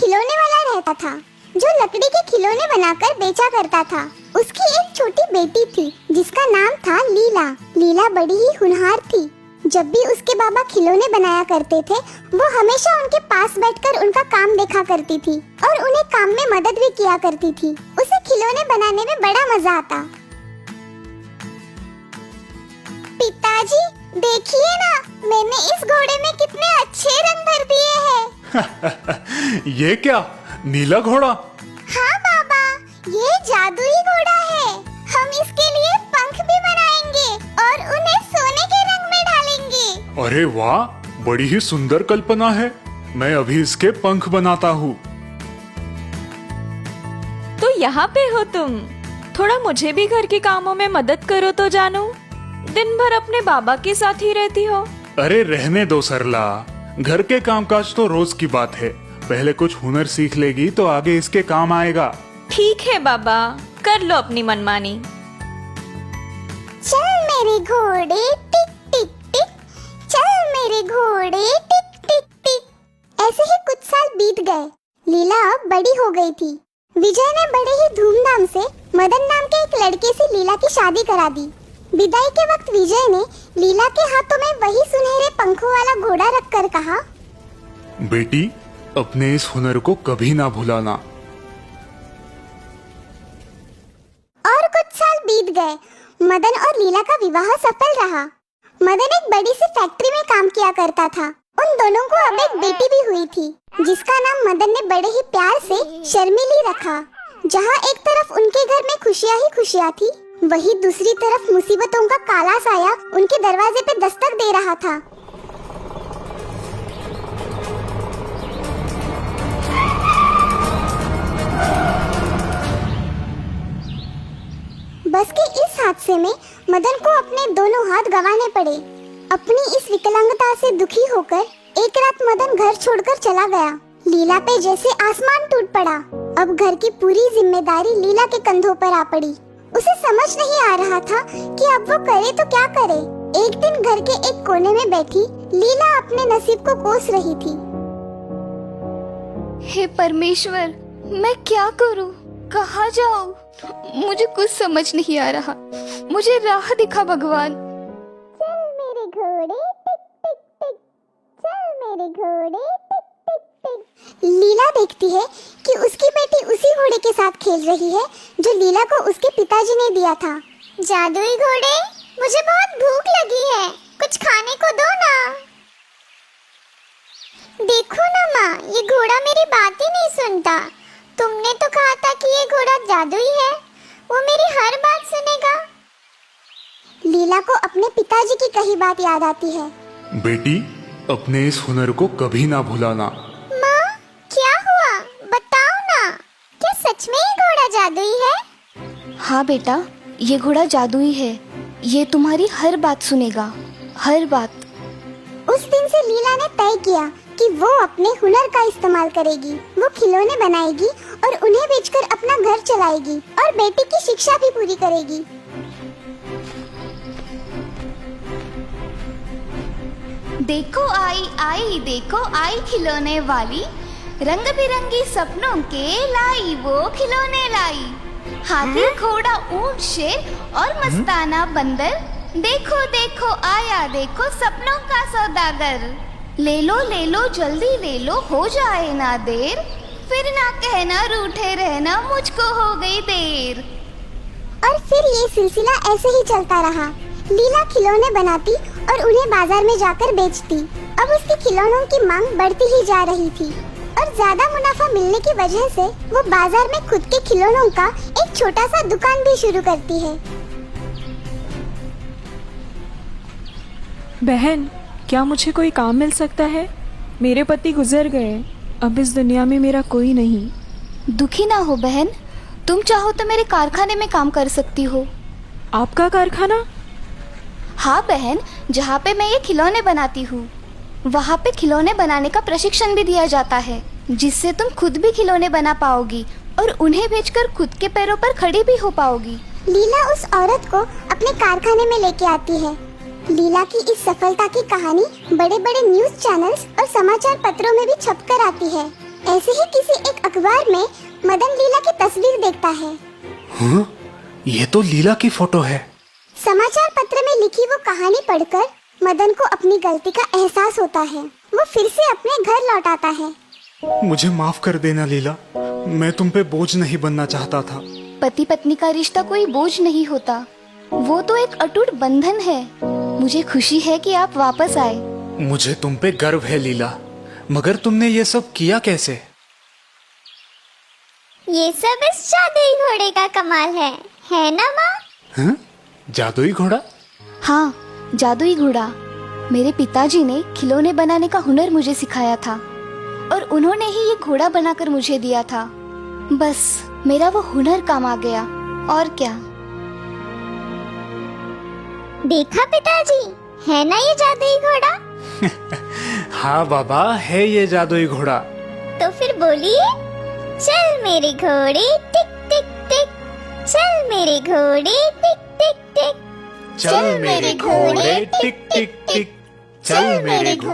खिलौने वाला रहता था जो लकड़ी के खिलौने बनाकर बेचा करता था। उसकी एक छोटी बेटी थी जिसका नाम था लीला। लीला बड़ी ही होनहार थी। जब भी उसके बाबा खिलौने बनाया करते थे वो हमेशा उनके पास बैठकर उनका काम देखा करती थी और उन्हें काम में मदद भी किया करती थी। उसे खिलौने बनाने में बड़ा मजा आता। पिताजी देखिए ना, मैंने इस घोड़े में कितने अच्छे रंग भर दिए हैं। ये क्या, नीला घोड़ा? हाँ बाबा, ये जादुई घोड़ा है। हम इसके लिए पंख भी बनाएंगे और उन्हें सोने के रंग में डालेंगे। अरे वाह, बड़ी ही सुंदर कल्पना है। मैं अभी इसके पंख बनाता हूँ। तो यहाँ पे हो तुम? थोड़ा मुझे भी घर के कामों में मदद करो तो जानू। दिन भर अपने बाबा के साथ ही रहती हो। अरे रहने दो सरला, घर के कामकाज तो रोज की बात है। पहले कुछ हुनर सीख लेगी तो आगे इसके काम आएगा। ठीक है बाबा, कर लो अपनी मनमानी। चल मेरे घोड़े टिक टिक टिक, चल मेरे घोड़े टिक टिक टिक। ऐसे ही कुछ साल बीत गए। लीला अब बड़ी हो गई थी। विजय ने बड़े ही धूमधाम से मदन नाम के एक लड़के से लीला की शादी करा दी। विदाई के वक्त विजय ने लीला के हाथों में वही सुनहरे पंखों वाला घोड़ा रखकर कहा, बेटी, अपने इस हुनर को कभी ना भुलाना। और कुछ साल बीत गए। मदन और लीला का विवाह सफल रहा। मदन एक बड़ी सी फैक्ट्री में काम किया करता था। उन दोनों को अब एक बेटी भी हुई थी जिसका नाम मदन ने बड़े ही प्यार से शर्मिली रखा। जहाँ एक तरफ उनके घर में खुशियाँ ही खुशियाँ थी, वही दूसरी तरफ मुसीबतों का काला साया उनके दरवाजे पे दस्तक दे रहा था। बस के इस हादसे में मदन को अपने दोनों हाथ गंवाने पड़े। अपनी इस विकलांगता से दुखी होकर एक रात मदन घर छोड़कर चला गया। लीला पे जैसे आसमान टूट पड़ा। अब घर की पूरी जिम्मेदारी लीला के कंधों पर आ पड़ी। उसे समझ नहीं आ रहा था कि अब वो करे तो क्या करे। एक दिन घर के एक कोने में बैठी लीला अपने नसीब को कोस रही थी। हे परमेश्वर, मैं क्या करूं? कहाँ जाऊं? मुझे कुछ समझ नहीं आ रहा। मुझे राह दिखा भगवान। चल मेरे घोड़े टिक टिक टिक, चल मेरे घोड़े टिक टिक टिक। लीला देखती है कि उसकी बेटी उसी घोड़े के साथ खेल रही है जो लीला को उसके पिताजी ने दिया था। जादुई घोड़े, मुझे बहुत भूख लगी है, कुछ खाने को दो ना। देखो ना माँ, ये घोड़ा मेरी बात ही नहीं सुनता। तुमने तो कहा था कि ये घोड़ा जादुई है, वो मेरी हर बात सुनेगा। लीला को अपने पिताजी की कही बात याद आती है। बेटी, अपने इस हुनर को कभी ना भुलाना। माँ, क्या हुआ? बताओ ना, क्या सच में ये घोड़ा जादुई है? हाँ बेटा, ये घोड़ा जादुई है। ये तुम्हारी हर बात सुनेगा, हर बात। उस दिन से लीला ने तय किया कि वो अपने हुनर का इस्तेमाल करेगी। वो खिलौने बनाएगी और उन्हें बेचकर अपना घर चलाएगी और बेटी की शिक्षा भी पूरी करेगी। देखो आई आई, देखो आई खिलौने वाली, रंग बिरंगी सपनों के लाई वो खिलौने लाई। हाथी, घोड़ा, ऊंट, शेर और मस्ताना बंदर, देखो देखो आया देखो सपनों का सौदागर। ले लो जल्दी ले लो, हो जाए ना देर, फिर ना कहना रूठे रहना मुझको हो गई देर। और फिर ये सिलसिला ऐसे ही चलता रहा। लीला खिलौने बनाती और उन्हें बाजार में जाकर बेचती। अब उसके खिलौनों की मांग बढ़ती ही जा रही थी और ज्यादा मुनाफा मिलने की वजह से वो बाजार में खुद के खिलौनों का एक छोटा सा दुकान भी शुरू करती है। बहन, क्या मुझे कोई काम मिल सकता है? मेरे पति गुजर गए, अब इस दुनिया में मेरा कोई नहीं। दुखी ना हो बहन, तुम चाहो तो मेरे कारखाने में काम कर सकती हो। आपका कारखाना? हाँ बहन, जहाँ पे मैं ये खिलौने बनाती हूँ, वहाँ पे खिलौने बनाने का प्रशिक्षण भी दिया जाता है, जिससे तुम खुद भी खिलौने बना पाओगी और उन्हें बेचकर खुद के पैरों पर खड़ी भी हो पाओगी। लीला उस औरत को अपने कारखाने में लेके आती है। लीला की इस सफलता की कहानी बड़े बड़े न्यूज चैनल्स और समाचार पत्रों में भी छपकर आती है। ऐसे ही किसी एक अखबार में मदन लीला की तस्वीर देखता है। हाँ, ये तो लीला की फोटो है। समाचार पत्र में लिखी वो कहानी पढ़कर मदन को अपनी गलती का एहसास होता है। वो फिर से अपने घर लौट आता है। मुझे माफ कर देना लीला, मैं तुम पे बोझ नहीं बनना चाहता था। पति पत्नी का रिश्ता कोई बोझ नहीं होता, वो तो एक अटूट बंधन है। मुझे खुशी है कि आप वापस आए। मुझे तुम पे गर्व है लीला, मगर तुमने ये सब किया कैसे? ये सब इस जादुई घोड़े का कमाल है ना माँ? हाँ? जादुई घोड़ा? हाँ, जादुई घोड़ा। मेरे पिताजी ने खिलौने बनाने का हुनर मुझे सिखाया था और उन्होंने ही ये घोड़ा बनाकर मुझे दिया था। बस मेरा वो हुनर काम आ गया, और क्या। देखा पिताजी, है ना ये जादुई घोड़ा? हाँ बाबा, है ये जादुई घोड़ा। तो फिर बोलिए, चल मेरे घोड़े टिक टिक टिक, चल मेरे घोड़े टिक टिक टिक, चल मेरे घोड़े टिक टिक टिक, चल मेरे घोड़े